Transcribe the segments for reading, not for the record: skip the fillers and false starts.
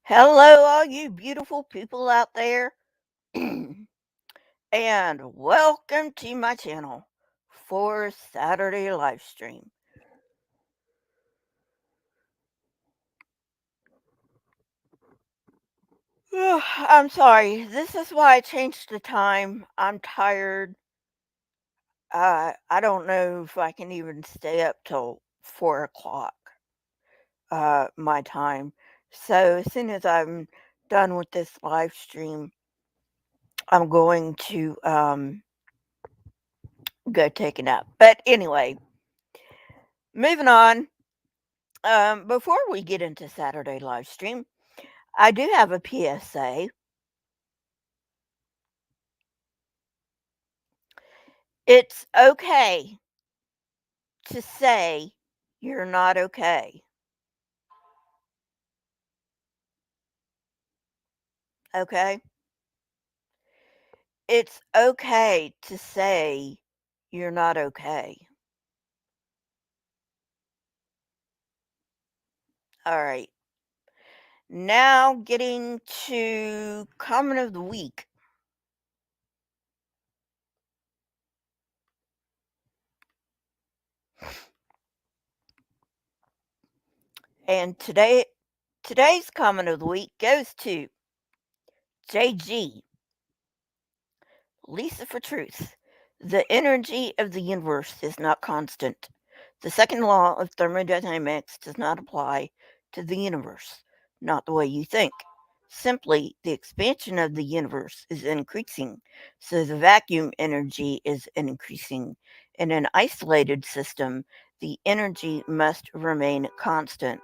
Hello, all you beautiful people out there, and welcome to my channel for Saturday live stream. I'm sorry, this is why I changed the time. I'm tired. I don't know if I can even stay up till 4 o'clock, my time. So as soon as I'm done with this live stream, I'm going to go take a nap. But anyway, moving on. Before we get into Saturday live stream, I do have a PSA. It's okay to say you're not okay. Okay? It's okay to say you're not okay. All right. Now getting to comment of the week. And today's comment of the week goes to JG. Lisa for truth. The energy of the universe is not constant. The second law of thermodynamics does not apply to the universe, not the way you think. Simply, the expansion of the universe is increasing, so the vacuum energy is increasing. In an isolated system, the energy must remain constant.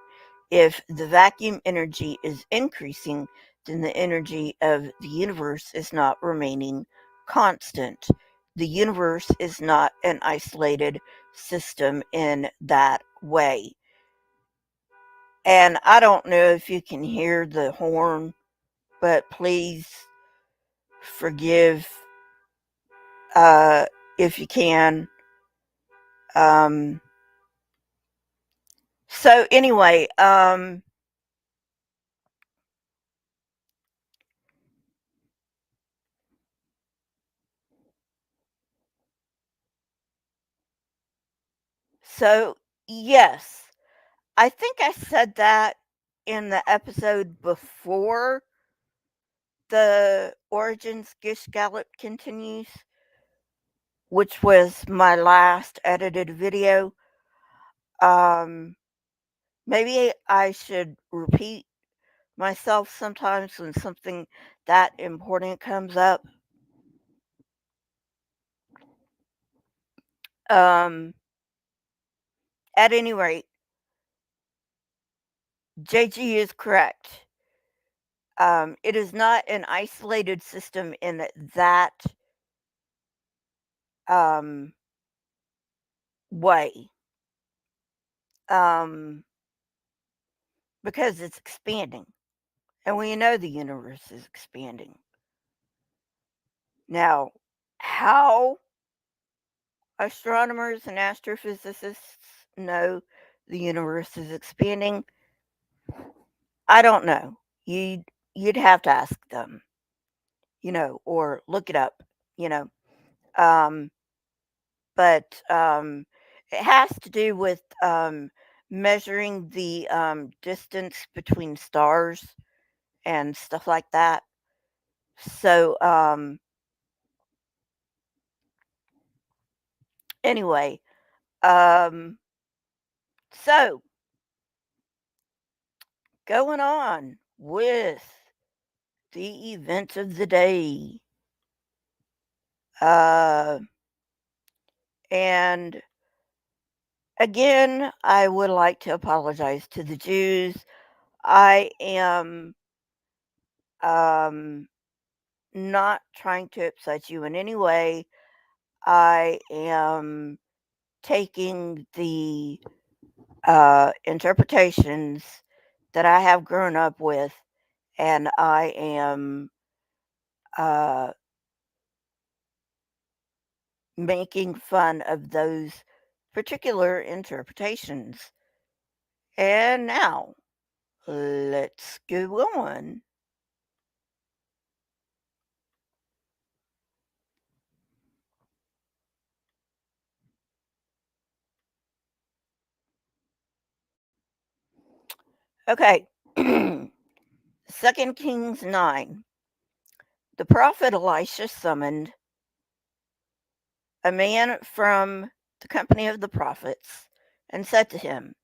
If the vacuum energy is increasing, then the energy of the universe is not remaining constant. The universe is not an isolated system in that way. And I don't know if you can hear the horn, but please forgive if you can. Um, so anyway, so yes, I think I said that in the episode before the Origins Gish Gallop continues, which was my last edited video. Um, Maybe I should repeat myself sometimes when something that important comes up. Um, at any rate, JG is correct. It is not an isolated system in that um, way. Um, because it's expanding. And we know the universe is expanding. Now, how astronomers and astrophysicists know the universe is expanding, I don't know. You'd have to ask them, or look it up, you know. Um, but it has to do with measuring the distance between stars and stuff like that. So, anyway, um, so going on with the events of the day. Uh, and again, I would like to apologize to the Jews. I am um, not trying to upset you in any way. I am taking the interpretations that I have grown up with, and I am uh, making fun of those particular interpretations. And now, Let's go on. Okay. 2 Kings 9. The prophet Elisha summoned a man from the company of the prophets and said to him,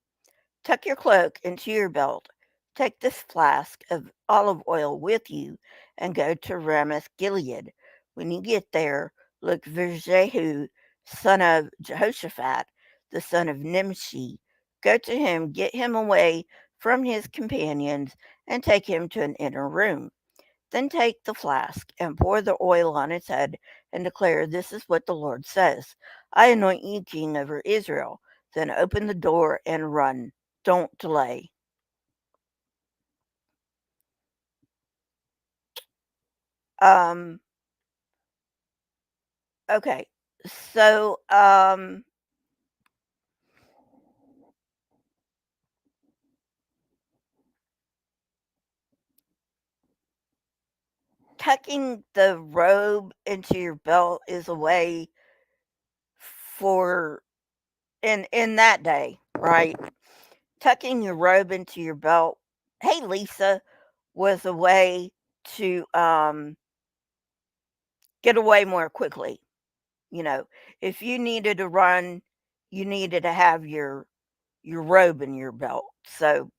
tuck your cloak into your belt, take this flask of olive oil with you, and go to Ramoth Gilead. When you get there, look for Jehu, son of Jehoshaphat, the son of Nimshi. Go to him, get him away from his companions, and take him to an inner room. Then take the flask and pour the oil on its head and declare, this is what the Lord says. I anoint you king over Israel. Then open the door and run. Don't delay. Um, okay. So, tucking the robe into your belt is a way for in that day, right? Tucking your robe into your belt, hey Lisa, was a way to get away more quickly. You know, if you needed to run, you needed to have your robe in your belt. So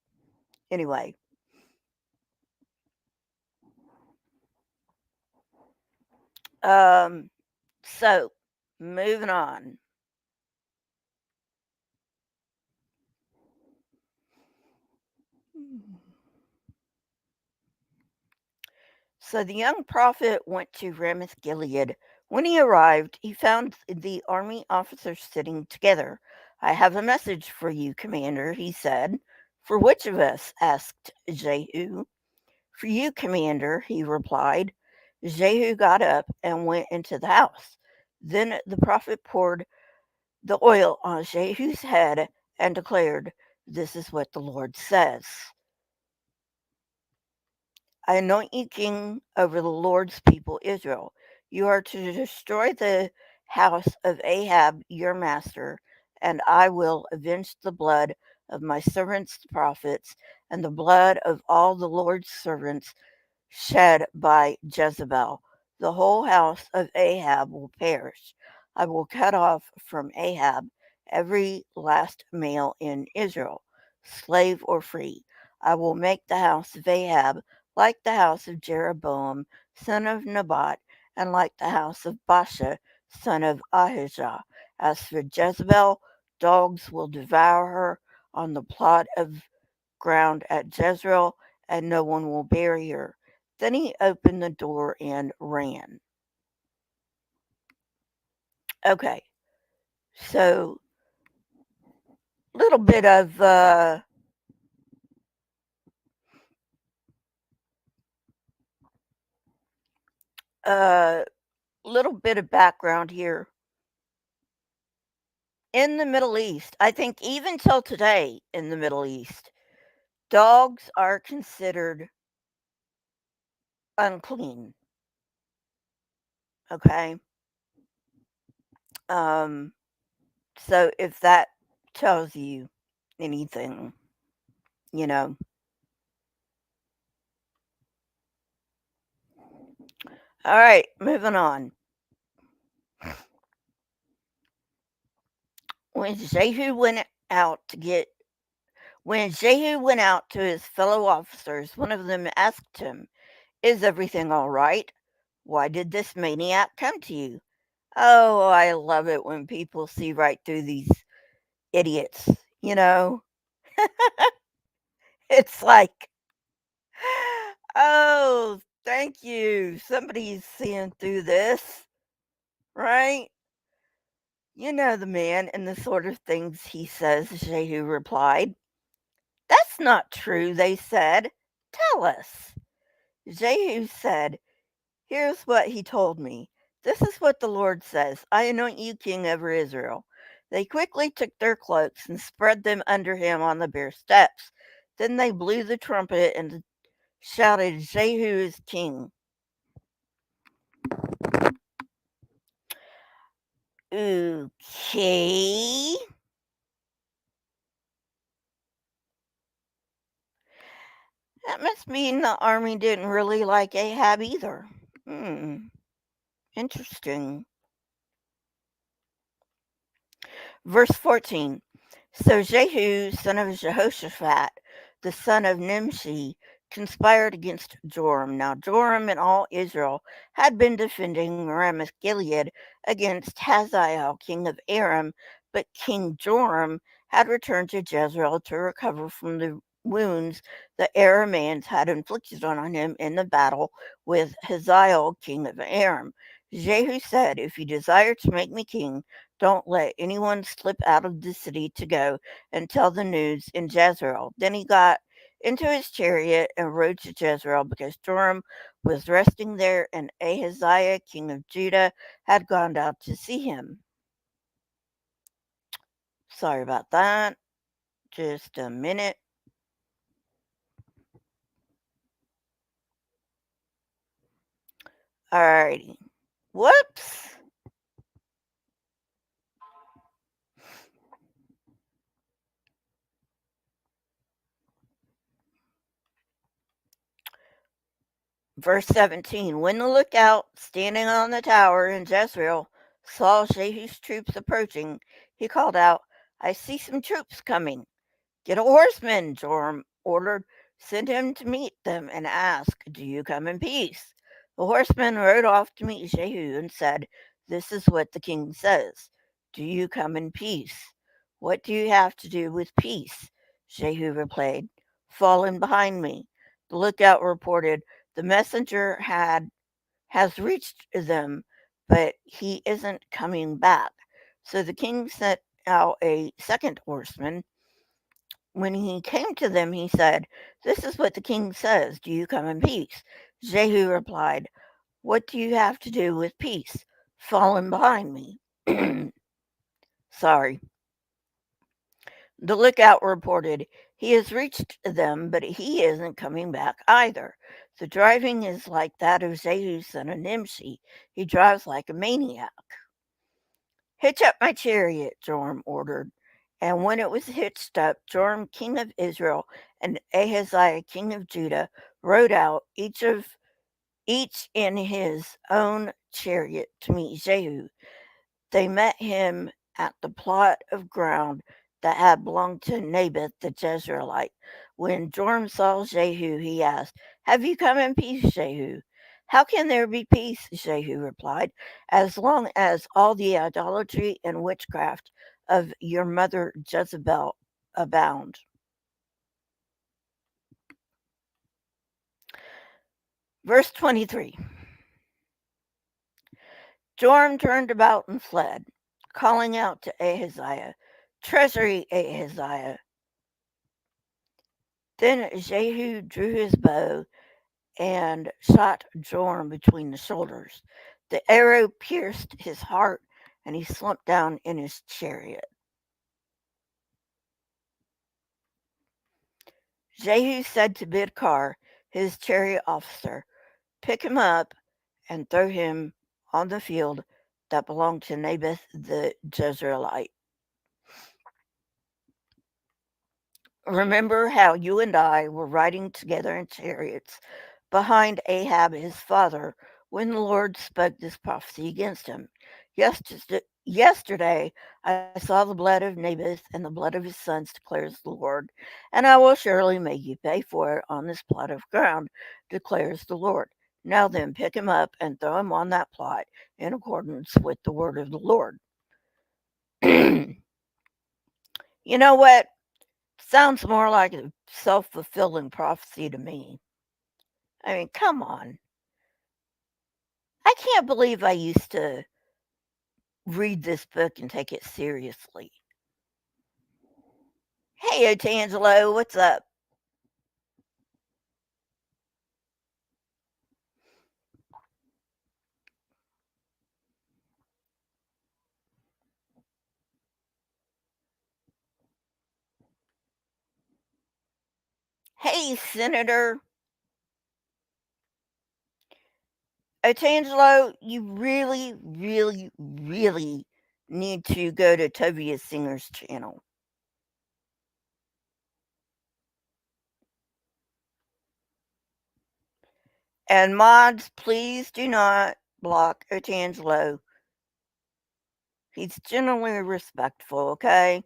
anyway, um, so moving on. So the young prophet went to Ramoth Gilead. When he arrived, he found the army officers sitting together. I have a message for you, commander, he said. For which of us? Asked Jehu. For you, commander, he replied. Jehu got up and went into the house. Then the prophet poured the oil on Jehu's head and declared, this is what the Lord says. I anoint you king over the Lord's people Israel. You are to destroy the house of Ahab your master, and I will avenge the blood of my servants the prophets and the blood of all the Lord's servants shed by Jezebel. The whole house of Ahab will perish. I will cut off from Ahab every last male in Israel, slave or free. I will make the house of Ahab like the house of Jeroboam, son of Nebat, and like the house of Baasha, son of Ahijah. As for Jezebel, dogs will devour her on the plot of ground at Jezreel, and no one will bury her. Then he opened the door and ran. Okay, so little bit of uh, little bit of background here. In the Middle East, I think even till today in the Middle East, dogs are considered unclean. Okay, um, so if that tells you anything, you know. All right, moving on. When Jehu went out to get When Jehu went out to his fellow officers, one of them asked him, is everything all right? Why did this maniac come to you? Oh, I love it when people see right through these idiots. You know, it's like, oh, thank you. Somebody's seeing through this, right? You know the man and the sort of things he says, Jehu replied. That's not true, they said. Tell us. Jehu said, here's what he told me. This is what the Lord says. I anoint you king over Israel. They quickly took their cloaks and spread them under him on the bare steps. Then they blew the trumpet and shouted, Jehu is king. Okay. That must mean the army didn't really like Ahab either. Interesting. Verse 14. So Jehu, son of Jehoshaphat, the son of Nimshi, conspired against Joram. Now Joram and all Israel had been defending Ramoth Gilead against Hazael, king of Aram, but King Joram had returned to Jezreel to recover from the wounds the Arameans had inflicted on him in the battle with Hazael, king of Aram. Jehu said, If you desire to make me king, don't let anyone slip out of the city to go and tell the news in Jezreel. Then he got into his chariot and rode to Jezreel because Joram was resting there and Ahaziah, king of Judah, had gone out to see him. Sorry about that. Just a minute. Alrighty. Whoops. Verse 17. When the lookout standing on the tower in Jezreel saw Jehu's troops approaching, he called out, I see some troops coming. Get a horseman, Joram ordered. Send him to meet them and ask, Do you come in peace? The horseman rode off to meet Jehu and said, This is what the king says. Do you come in peace? What do you have to do with peace? Jehu replied, Fall in behind me. The lookout reported, The messenger has reached them, but he isn't coming back. So the king sent out a second horseman. When he came to them, he said, This is what the king says. Do you come in peace? Jehu replied, What do you have to do with peace? Fall in behind me. Sorry. The lookout reported, He has reached them, but he isn't coming back either. The driving is like that of Jehu, son of Nimshi. He drives like a maniac. Hitch up my chariot, Joram ordered. And when it was hitched up, Joram, king of Israel, and Ahaziah, king of Judah, rode out, each in his own chariot to meet Jehu. They met him at the plot of ground that had belonged to Naboth the Jezreelite. When Joram saw Jehu, he asked, Have you come in peace, Jehu? How can there be peace, Jehu replied, as long as all the idolatry and witchcraft of your mother Jezebel abound? Verse 23. Joram turned about and fled, calling out to Ahaziah, Treasury Ahaziah. Then Jehu drew his bow and shot Joram between the shoulders. The arrow pierced his heart, and he slumped down in his chariot. Jehu said to Bidkar, his chariot officer, Pick him up and throw him on the field that belonged to Naboth the Jezreelite. Remember how you and I were riding together in chariots behind Ahab his father when the Lord spoke this prophecy against him. Yesterday I saw the blood of Naboth and the blood of his sons, declares the Lord, and I will surely make you pay for it on this plot of ground, declares the Lord. Now then, pick him up and throw him on that plot in accordance with the word of the Lord. You know what? Sounds more like a self-fulfilling prophecy to me. I mean, come on. I can't believe I used to read this book and take it seriously. Hey, Otangelo, what's up? Hey, Senator Otangelo, you really, really, really need to go to Tobias Singer's channel. And mods, please do not block Otangelo. He's generally respectful, okay?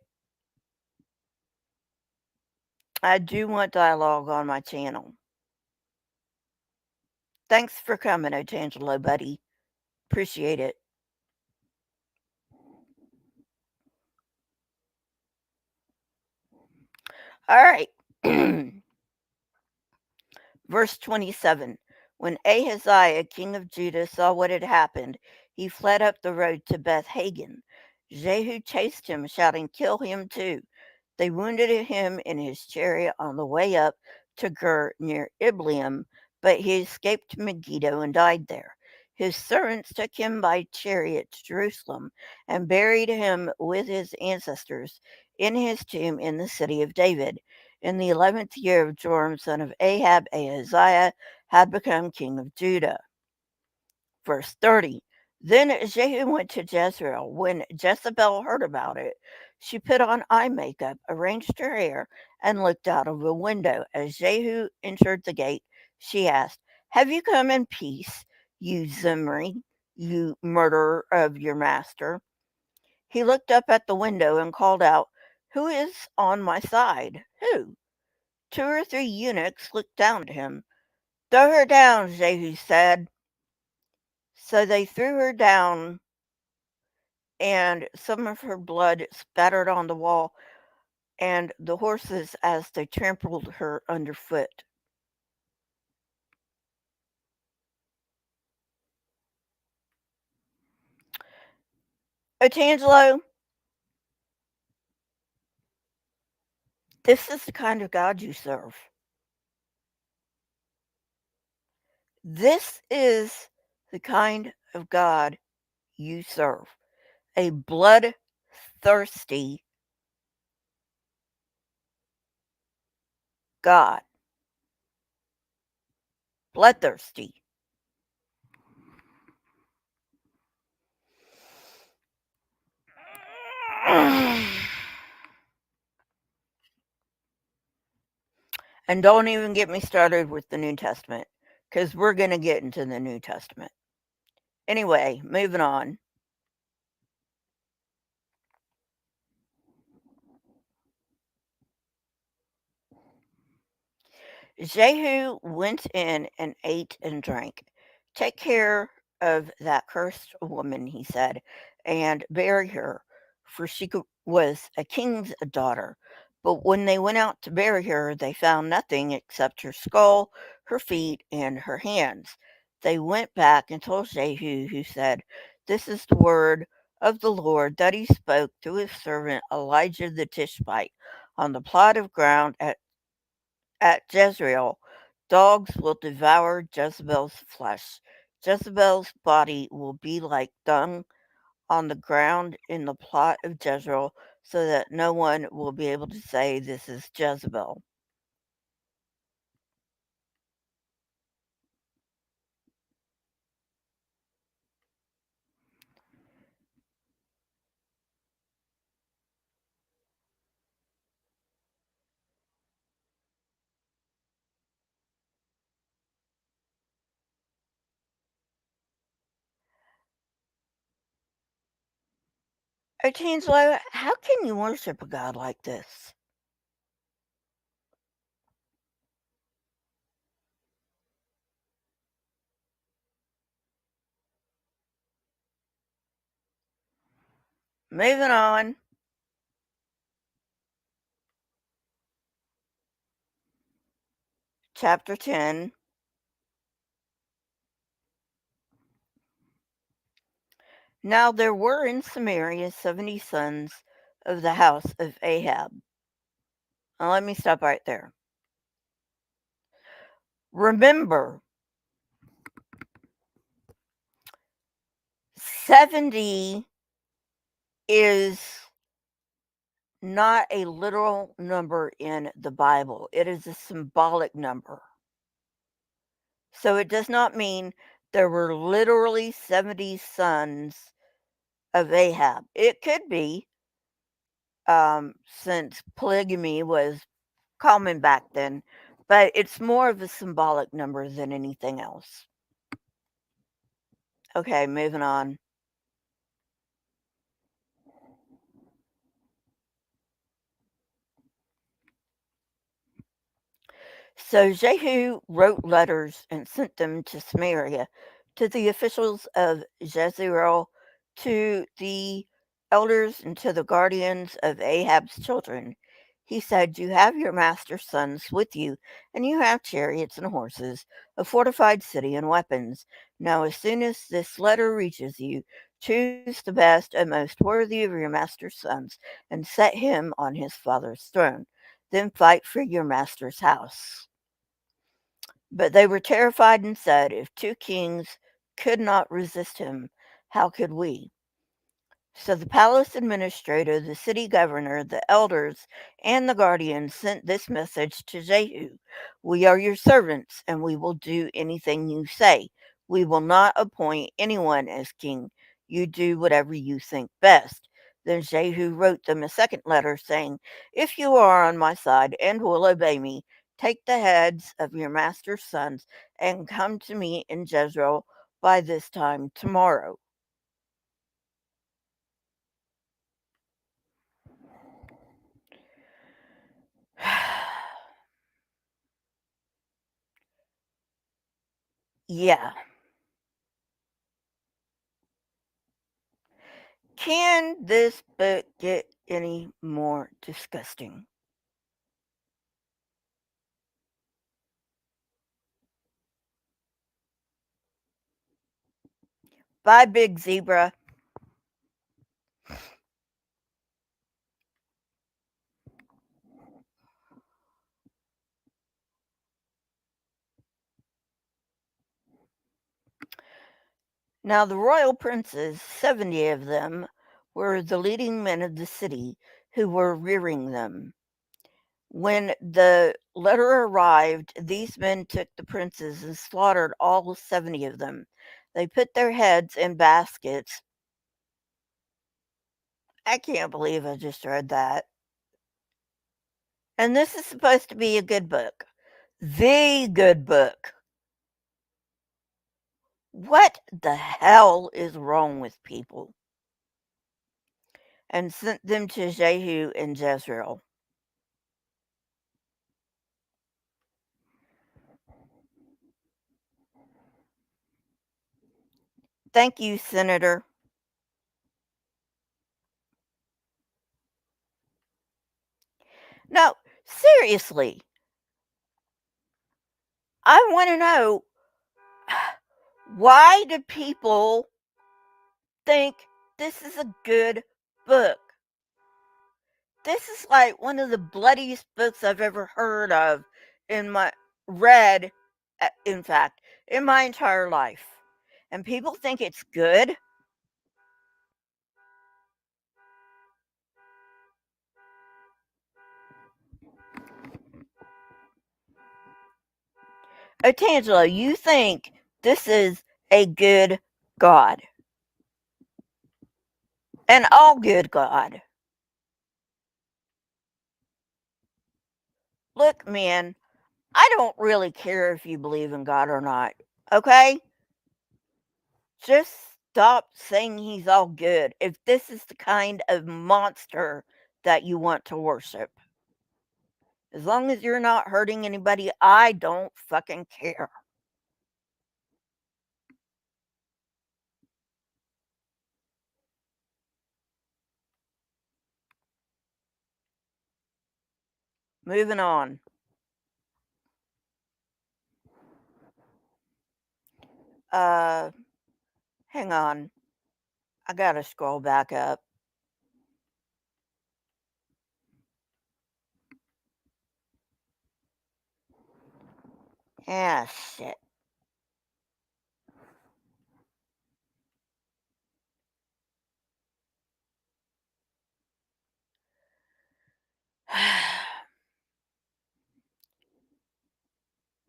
I do want dialogue on my channel. Thanks for coming, Otangelo, buddy. Appreciate it. All right. Verse 27. When Ahaziah, king of Judah, saw what had happened, he fled up the road to Beth Hagan. Jehu chased him, shouting, "Kill him too." They wounded him in his chariot on the way up to Gur near Ibleam, but he escaped to Megiddo and died there. His servants took him by chariot to Jerusalem and buried him with his ancestors in his tomb in the city of David. In the 11th year of Joram, son of Ahab, Ahaziah had become king of Judah. Verse 30. Then Jehu went to Jezreel. When Jezebel heard about it, she put on eye makeup, arranged her hair, and looked out of a window. As Jehu entered the gate, she asked, "Have you come in peace, you Zimri, you murderer of your master?" He looked up at the window and called out, "Who is on my side? Who?" 2 or 3 eunuchs looked down at him. "Throw her down," Jehu said. So they threw her down, and some of her blood spattered on the wall and the horses as they trampled her underfoot. Otangelo, this is the kind of God you serve. This is the kind of God you serve. A bloodthirsty God. Bloodthirsty. And don't even get me started with the New Testament, because we're going to get into the New Testament. Anyway, moving on. Jehu went in and ate and drank. "Take care of that cursed woman," he said, "and bury her, for she was a king's daughter." But when they went out to bury her, they found nothing except her skull, her feet, and her hands. They went back and told Jehu, who said, "This is the word of the Lord that he spoke to his servant Elijah the Tishbite on the plot of ground at Jezreel. Dogs will devour Jezebel's flesh. Jezebel's body will be like dung on the ground in the plot of Jezreel, so that no one will be able to say, 'This is Jezebel.'" Otangelo, how can you worship a God like this? Moving on. Chapter 10. Now there were in Samaria 70 sons of the house of Ahab. Now let me stop right there. Remember, 70 is not a literal number in the Bible. It is a symbolic number. So it does not mean there were literally 70 sons of Ahab. It could be, since polygamy was common back then, but it's more of a symbolic number than anything else. Okay, moving on. So Jehu wrote letters and sent them to Samaria, to the officials of Jezreel, to the elders, and to the guardians of Ahab's children. He said, "You have your master's sons with you, and you have chariots and horses, a fortified city, and weapons. Now, as soon as this letter reaches you, choose the best and most worthy of your master's sons, and set him on his father's throne. Then fight for your master's house." But they were terrified and said, "If two kings could not resist him, how could we?" So the palace administrator, the city governor, the elders, and the guardians sent this message to Jehu: "We are your servants, and we will do anything you say. We will not appoint anyone as king. You do whatever you think best." Then Jehu wrote them a second letter, saying, "If you are on my side and will obey me, take the heads of your master's sons and come to me in Jezreel by this time tomorrow." Yeah. Can this book get any more disgusting? Bye, Big Zebra. Now, the royal princes, 70 of them, were the leading men of the city who were rearing them. When the letter arrived, these men took the princes and slaughtered all 70 of them. They put their heads in baskets. I can't believe I just read that. And this is supposed to be a good book. The good book. What the hell is wrong with people? And sent them to Jehu in Jezreel. Thank you, Senator. No, seriously, I want to know, why do people think this is a good book? This is like one of the bloodiest books I've ever heard of in my read, in fact, in my entire life. And people think it's good. Tangelo, you think this is a good God, an all good God. Look, man, I don't really care if you believe in God or not, okay? Just stop saying he's all good if this is the kind of monster that you want to worship. As long as you're not hurting anybody, I don't fucking care. Moving on. Uh, Hang on. I gotta scroll back up. Ah, shit.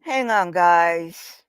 Hang on, guys.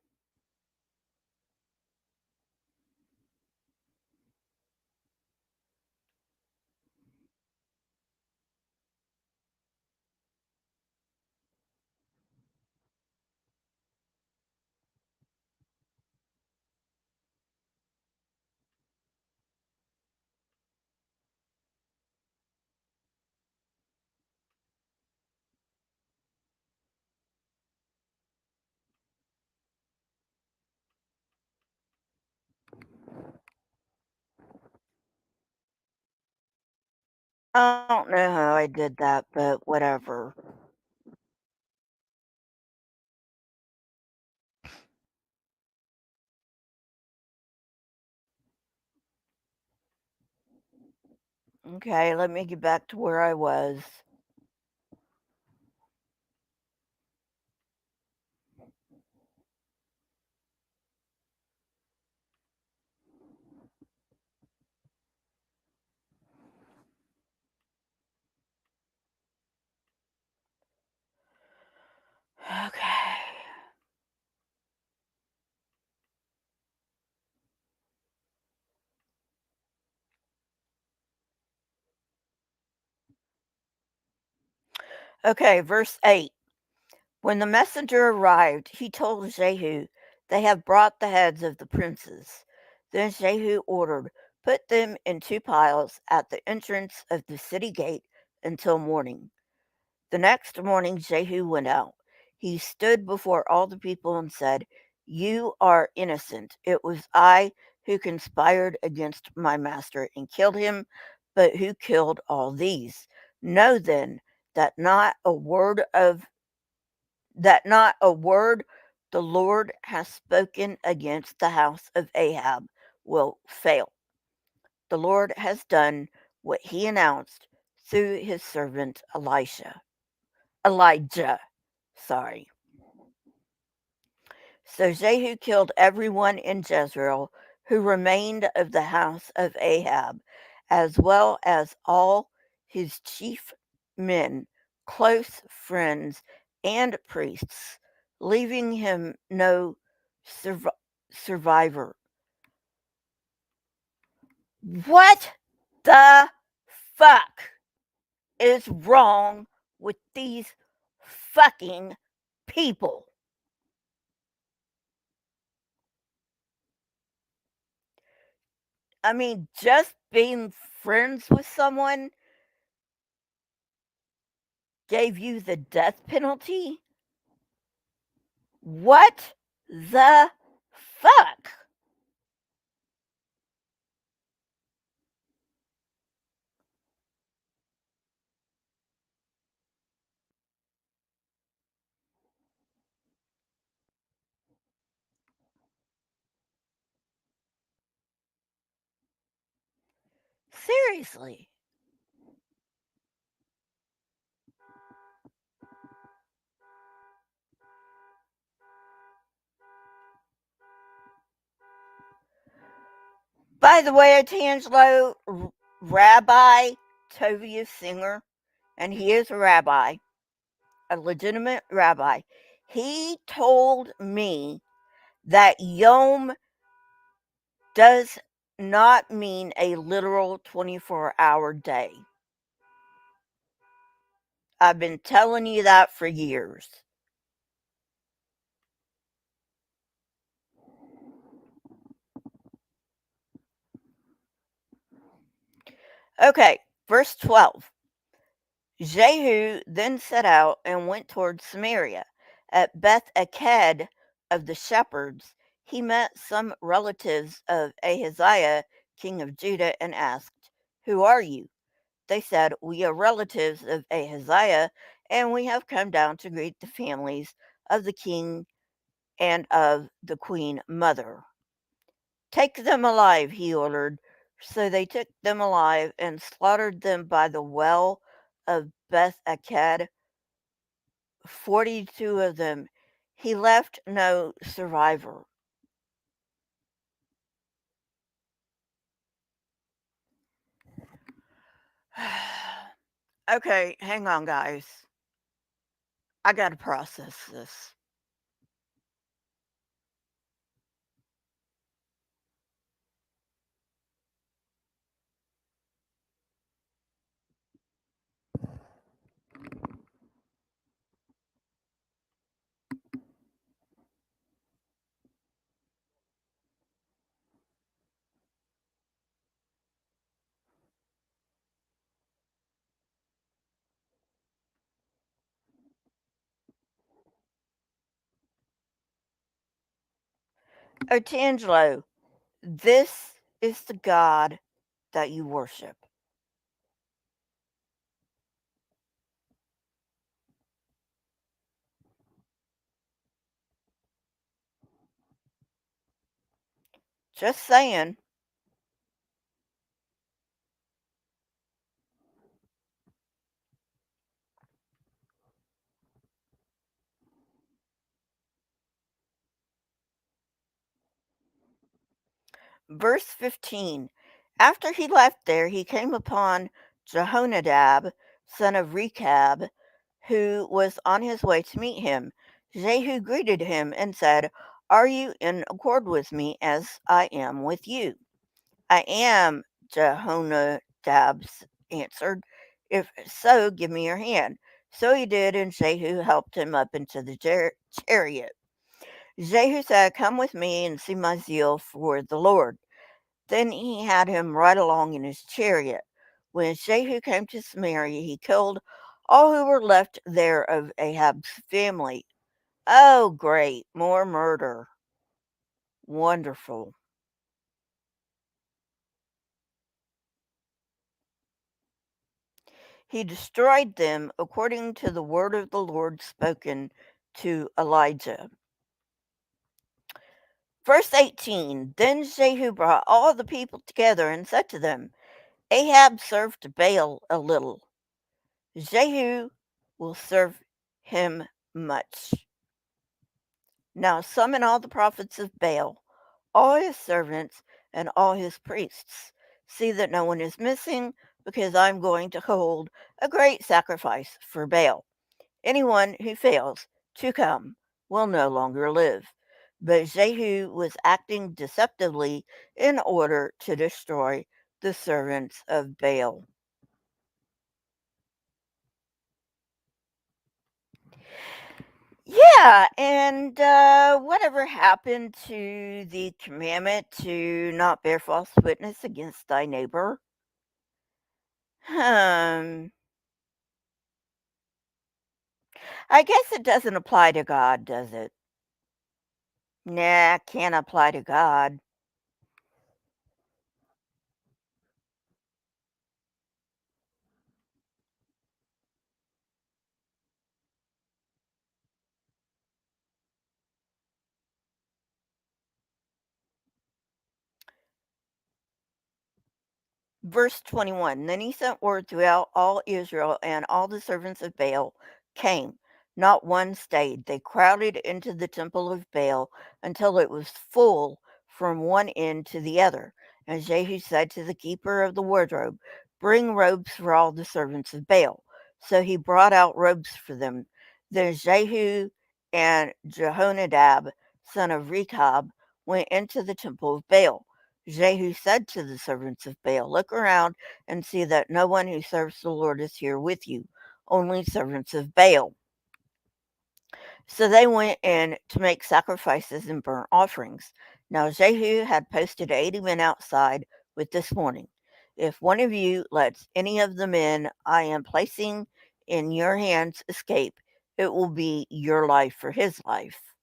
I don't know how I did that, but whatever. Okay, let me get back to where I was. Okay. Okay, verse 8. When the messenger arrived, he told Jehu, "They have brought the heads of the princes." Then Jehu ordered, "Put them in two piles at the entrance of the city gate until morning." The next morning Jehu went out. He stood before all the people and said, "You are innocent. It was I who conspired against my master and killed him, but who killed all these? Know then that not a word the Lord has spoken against the house of Ahab will fail. The Lord has done what he announced through his servant Elijah. Sorry. So Jehu killed everyone in Jezreel who remained of the house of Ahab, as well as all his chief men, close friends, and priests, leaving him no surv- survivor. What the fuck is wrong with these fucking people? I mean, just being friends with someone gave you the death penalty? What the fuck? Seriously. By the way, Tangelo, Rabbi Tovia Singer, and he is a rabbi, a legitimate rabbi, he told me that Yom does not mean a literal 24-hour day. I've been telling you that for years. Okay, verse 12. Jehu then set out and went toward Samaria. At Beth Eked of the shepherds, he met some relatives of Ahaziah, king of Judah, and asked, "Who are you?" They said, "We are relatives of Ahaziah, and we have come down to greet the families of the king and of the queen mother." "Take them alive," he ordered. So they took them alive and slaughtered them by the well of Beth Eked, 42 of them. He left no survivor. Okay, hang on, guys. I gotta process this. Oh, Tangelo, this is the God that you worship. Just saying. Verse 15. After he left there, he came upon Jehonadab, son of Rechab, who was on his way to meet him. Jehu greeted him and said, "Are you in accord with me as I am with you?" "I am," Jehonadab answered. "If so, give me your hand." So he did, and Jehu helped him up into the chariot. Jehu said, "Come with me and see my zeal for the Lord." Then he had him right along in his chariot. When Jehu came to Samaria, he killed all who were left there of Ahab's family. Oh, great, more murder. Wonderful. He destroyed them according to the word of the Lord spoken to Elijah. Verse 18. Then Jehu brought all the people together and said to them, "Ahab served Baal a little. Jehu will serve him much. Now summon all the prophets of Baal, all his servants, and all his priests. See that no one is missing, because I'm going to hold a great sacrifice for Baal. Anyone who fails to come will no longer live." But Jehu was acting deceptively in order to destroy the servants of Baal. Yeah, and whatever happened to the commandment to not bear false witness against thy neighbor? Hmm. I guess it doesn't apply to God, does it? Nah, can't apply to God. Verse 21. Then he sent word throughout all Israel, and all the servants of Baal came. Not one stayed. They crowded into the temple of Baal until it was full from one end to the other. And Jehu said to the keeper of the wardrobe, "Bring robes for all the servants of Baal." So he brought out robes for them. Then Jehu and Jehonadab, son of Rechab, went into the temple of Baal. Jehu said to the servants of Baal, "Look around and see that no one who serves the Lord is here with you, only servants of Baal." So they went in to make sacrifices and burnt offerings. Now Jehu had posted 80 men outside with this warning: "If one of you lets any of the men I am placing in your hands escape, it will be your life for his life."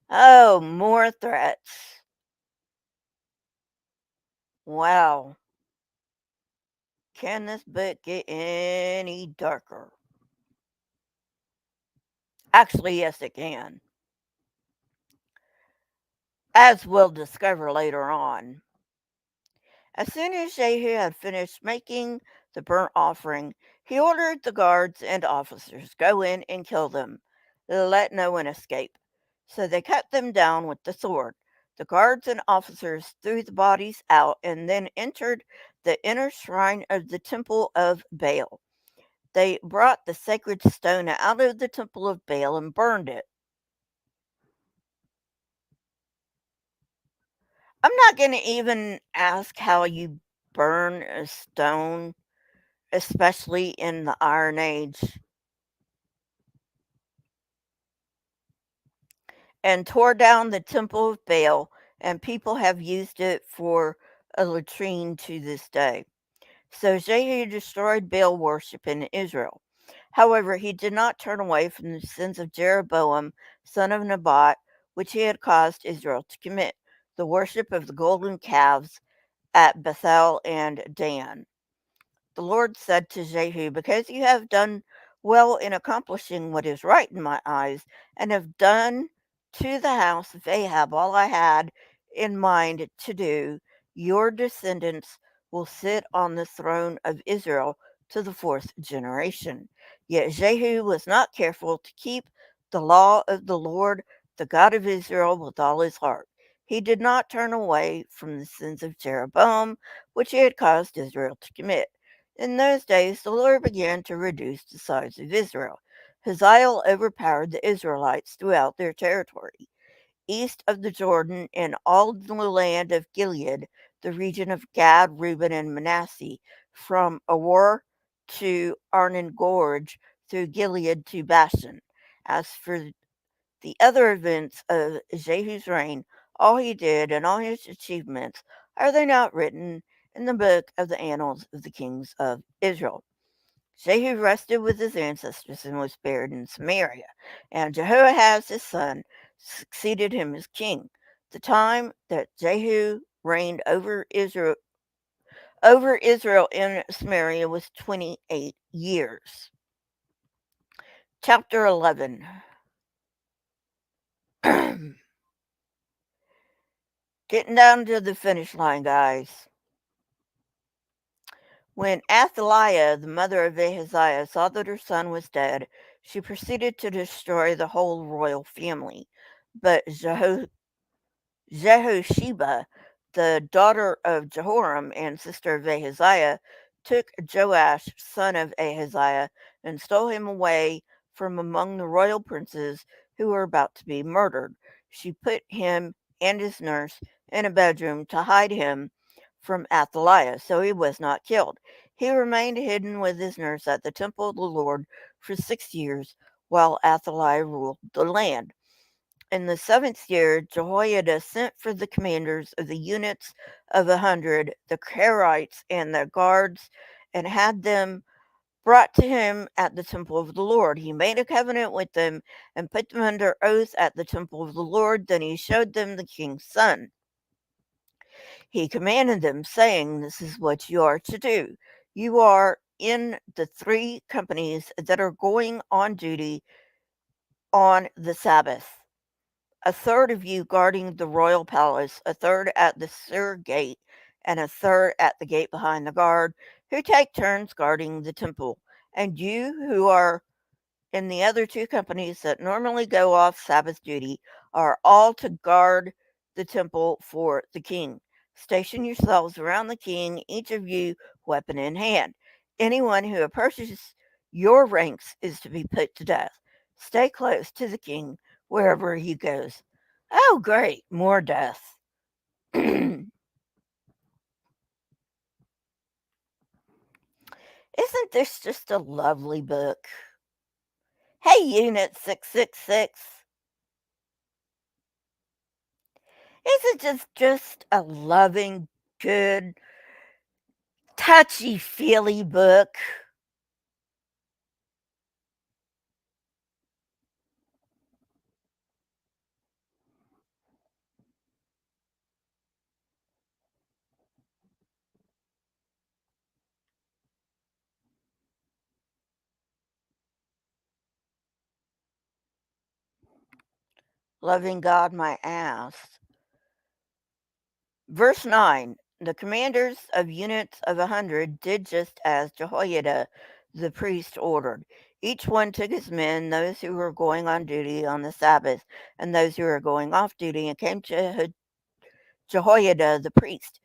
Oh, more threats. Wow. Can this book get any darker? Actually, yes, it can, as we'll discover later on. As soon as Jehu had finished making the burnt offering, he ordered the guards and officers, "Go in and kill them. Let no one escape." So they cut them down with the sword. The guards and officers threw the bodies out and then entered the inner shrine of the temple of Baal. They brought the sacred stone out of the temple of Baal and burned it. I'm not going to even ask how you burn a stone, especially in the Iron Age, and tore down the temple of Baal, and people have used it for a latrine to this day. So Jehu destroyed Baal worship in Israel. However, he did not turn away from the sins of Jeroboam, son of Nebat, which he had caused Israel to commit, the worship of the golden calves at Bethel and Dan. The Lord said to Jehu, because you have done well in accomplishing what is right in my eyes, and have done to the house of Ahab all I had in mind to do, your descendants will sit on the throne of Israel to the fourth generation. Yet Jehu was not careful to keep the law of the Lord, the God of Israel, with all his heart. He did not turn away from the sins of Jeroboam, which he had caused Israel to commit. In those days, the Lord began to reduce the size of Israel. Hazael overpowered the Israelites throughout their territory, east of the Jordan and all the land of Gilead, the region of Gad, Reuben, and Manasseh, from Awor to Arnon Gorge, through Gilead to Bashan. As for the other events of Jehu's reign, all he did and all his achievements, are they not written in the book of the annals of the kings of Israel? Jehu rested with his ancestors and was buried in Samaria, and Jehoahaz his son succeeded him as king. The time that Jehu reigned over Israel in Samaria was 28 years. Chapter 11. Getting down to the finish line, guys. When Athaliah, the mother of Ahaziah, saw that her son was dead, she proceeded to destroy the whole royal family. But Jehosheba, the daughter of Jehoram and sister of Ahaziah, took Joash, son of Ahaziah, and stole him away from among the royal princes who were about to be murdered. She put him and his nurse in a bedroom to hide him from Athaliah, so he was not killed. He remained hidden with his nurse at the temple of the Lord for 6 years, while Athaliah ruled the land. In the 7th year, Jehoiada sent for the commanders of the units of 100, the Kerites, and the guards, and had them brought to him at the temple of the Lord. He made a covenant with them and put them under oath at the temple of the Lord. Then he showed them the king's son. He commanded them, saying, this is what you are to do. You are in the 3 companies that are going on duty on the Sabbath. A third of you guarding the royal palace, a third at the Sur gate, and a third at the gate behind the guard, who take turns guarding the temple. And you who are in the other 2 companies that normally go off Sabbath duty are all to guard the temple for the king. Station yourselves around the king, each of you weapon in hand. Anyone who approaches your ranks is to be put to death. Stay close to the king wherever he goes. Oh, great, more death. Isn't this just a lovely book? Hey, Unit 666. Isn't this just a loving, good, touchy-feely book? Loving God, my ass. Verse 9. The commanders of units of 100 did just as Jehoiada the priest ordered. Each one took his men, those who were going on duty on the Sabbath, and those who were going off duty, and came to Jehoiada the priest.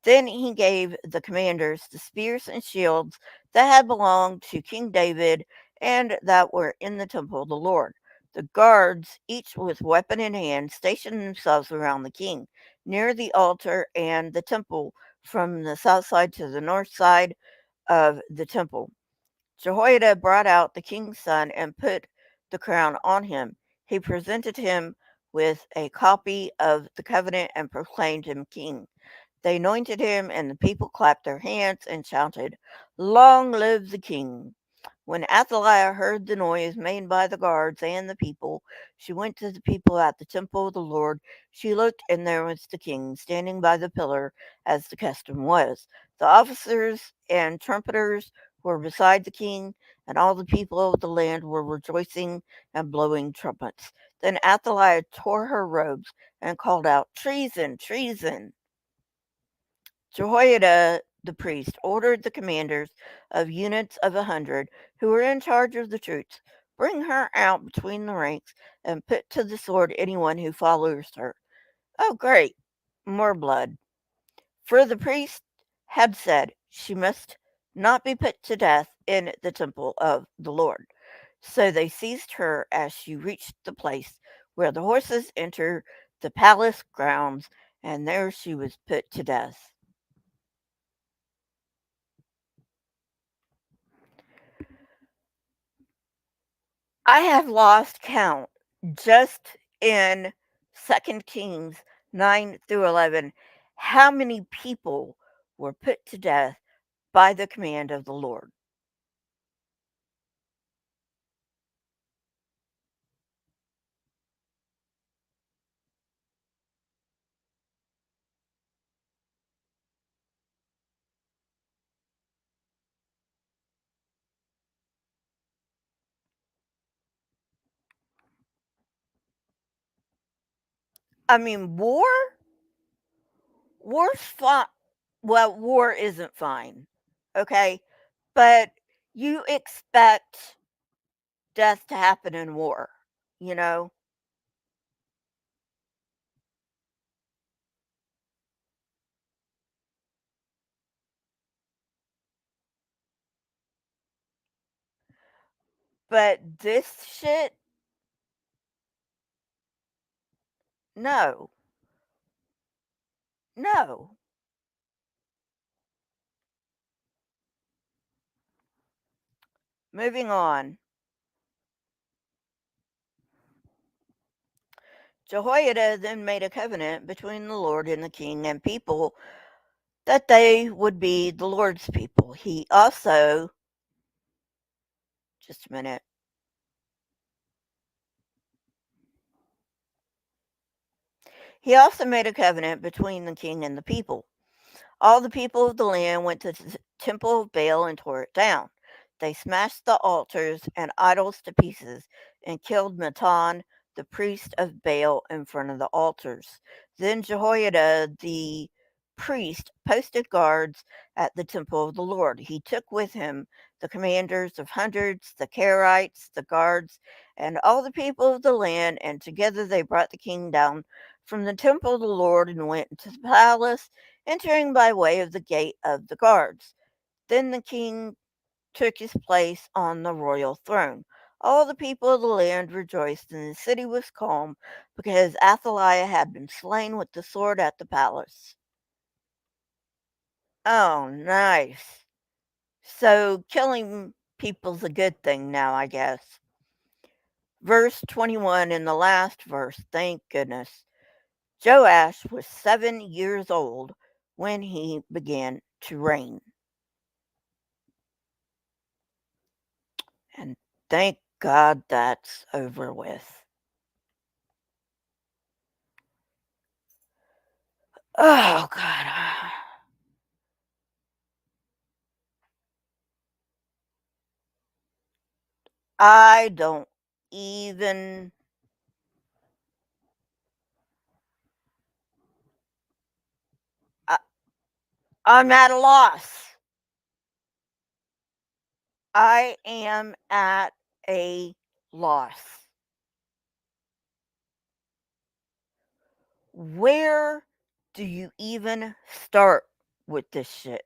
Then he gave the commanders the spears and shields that had belonged to King David and that were in the temple of the Lord. The guards, each with weapon in hand, stationed themselves around the king, near the altar and the temple, from the south side to the north side of the temple. Jehoiada brought out the king's son and put the crown on him. He presented him with a copy of the covenant and proclaimed him king. They anointed him, and the people clapped their hands and shouted, "Long live the king!" When Athaliah heard the noise made by the guards and the people, she went to the people at the temple of the Lord. She looked, and there was the king standing by the pillar, as the custom was. The officers and trumpeters were beside the king, and all the people of the land were rejoicing and blowing trumpets. Then Athaliah tore her robes and called out, "Treason! Treason!" Jehoiada the priest ordered the commanders of units of 100 who were in charge of the troops, "Bring her out between the ranks and put to the sword anyone who follows her." Oh, great! More blood. For the priest had said she must not be put to death in the temple of the Lord. So they seized her as she reached the place where the horses enter the palace grounds, and there she was put to death. I have lost count just in Second Kings 9 through 11 how many people were put to death by the command of the Lord. I mean, war's fine. Well, war isn't fine, okay? But you expect death to happen in war, you know? But this shit, no, no. Moving on. Jehoiada then made a covenant between the Lord and the king and people that they would be the Lord's people. Just a minute, he also made a covenant between the king and the people. All the people of the land went to the temple of Baal and tore it down. They smashed the altars and idols to pieces and killed Matan, the priest of Baal, in front of the altars. Then Jehoiada the priest posted guards at the temple of the Lord. He took with him the commanders of hundreds, the Karaites, the guards, and all the people of the land, and together they brought the king down from the temple of the Lord and went into the palace, entering by way of the gate of the guards. Then the king took his place on the royal throne. All the people of the land rejoiced, and the city was calm, because Athaliah had been slain with the sword at the palace. Oh, nice. So killing people's a good thing now, I guess. Verse 21 in the last verse, thank goodness. Joash was 7 years old when he began to reign. And thank God that's over with. Oh, God. I don't even. I, I'm at a loss. I am at a loss. Where do you even start? with this shit.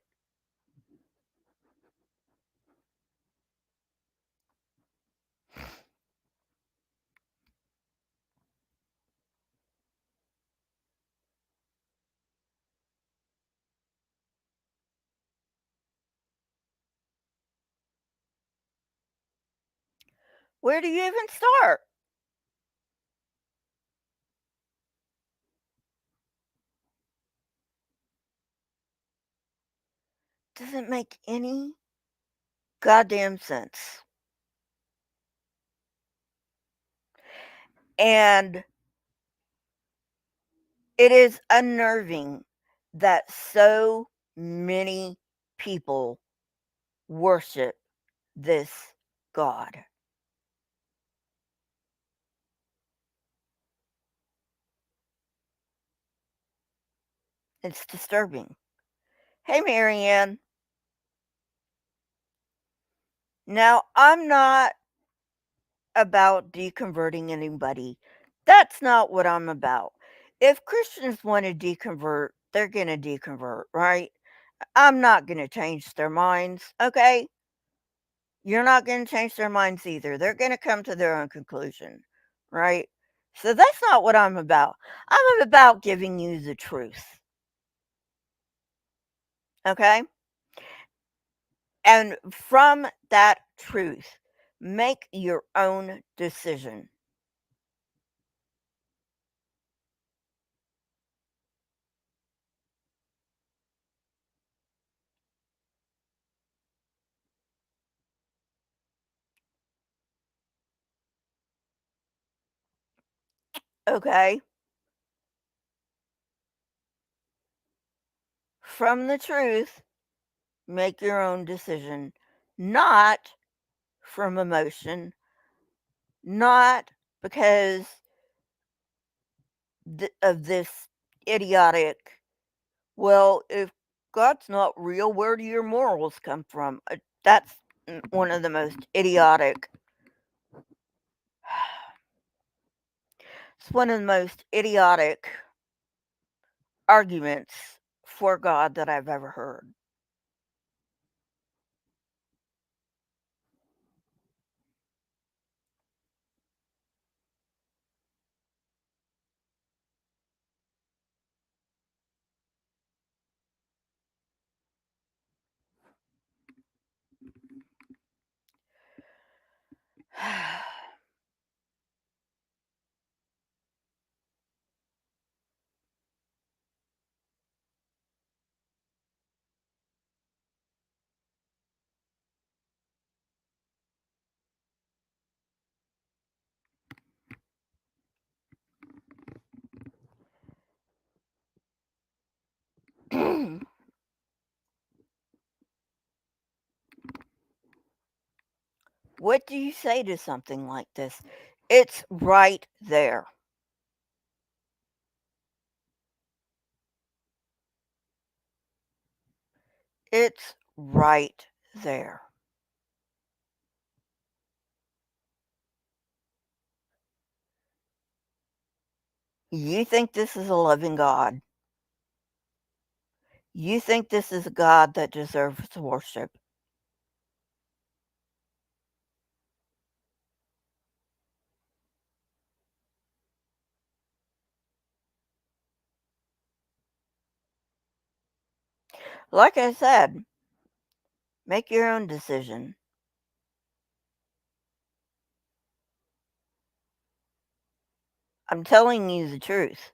Where do you even start? Doesn't make any goddamn sense. And it is unnerving that so many people worship this God. It's disturbing. Hey, Marianne. Now, I'm not about deconverting anybody. That's not what I'm about. If Christians want to deconvert, they're going to deconvert, right? I'm not going to change their minds, okay? You're not going to change their minds either. They're going to come to their own conclusion, right? So that's not what I'm about. I'm about giving you the truth, okay? And from that truth, make your own decision. Okay? From the truth, make your own decision, not from emotion, not because of this idiotic, well, if God's not real, where do your morals come from? That's one of the most idiotic, it's one of the most idiotic arguments for God that I've ever heard. What do you say to something like this? It's right there. It's right there. You think this is a loving God. You think this is a God that deserves worship. Like I said, make your own decision. I'm telling you the truth.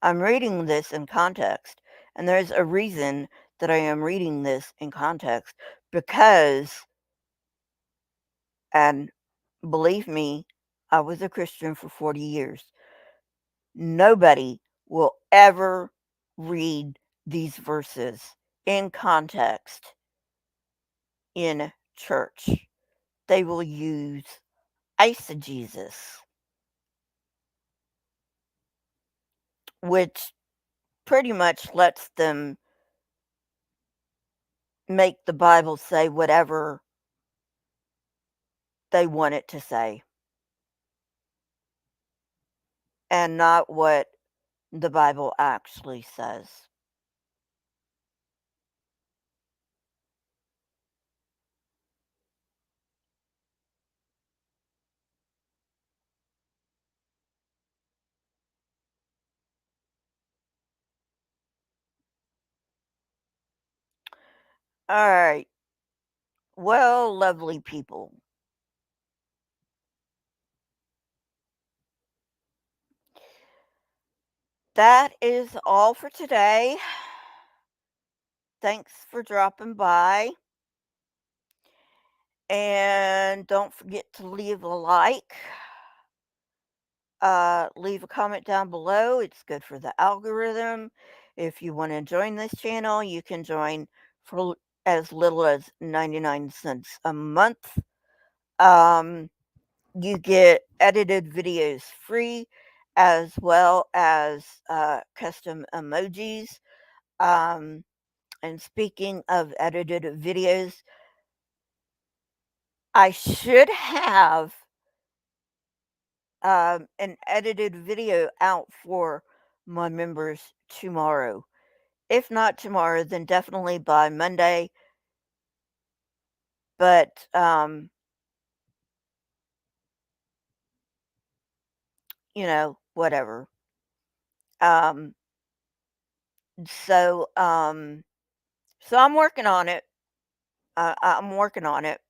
I'm reading this in context, and there's a reason that I am reading this in context because, and believe me, I was a Christian for 40 years. Nobody will ever read these verses in context in church. They will use eisegesis, which pretty much lets them make the Bible say whatever they want it to say and not what the Bible actually says. All right. Well, lovely people. That is all for today. Thanks for dropping by. And don't forget to leave a like. Leave a comment down below. It's good for the algorithm. If you want to join this channel, you can join for as little as 99 cents a month. Um, you get edited videos free as well as custom emojis. Um, and speaking of edited videos, I should have an edited video out for my members tomorrow. If not tomorrow, then definitely by Monday. But whatever. Um, so um, so I'm working on it. I'm working on it.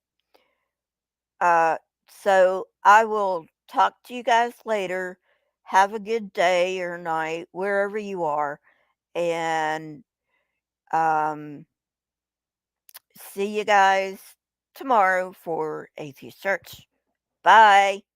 Uh, so I will talk to you guys later. Have a good day or night wherever you are, and um, see you guys tomorrow for Atheist Church. Bye.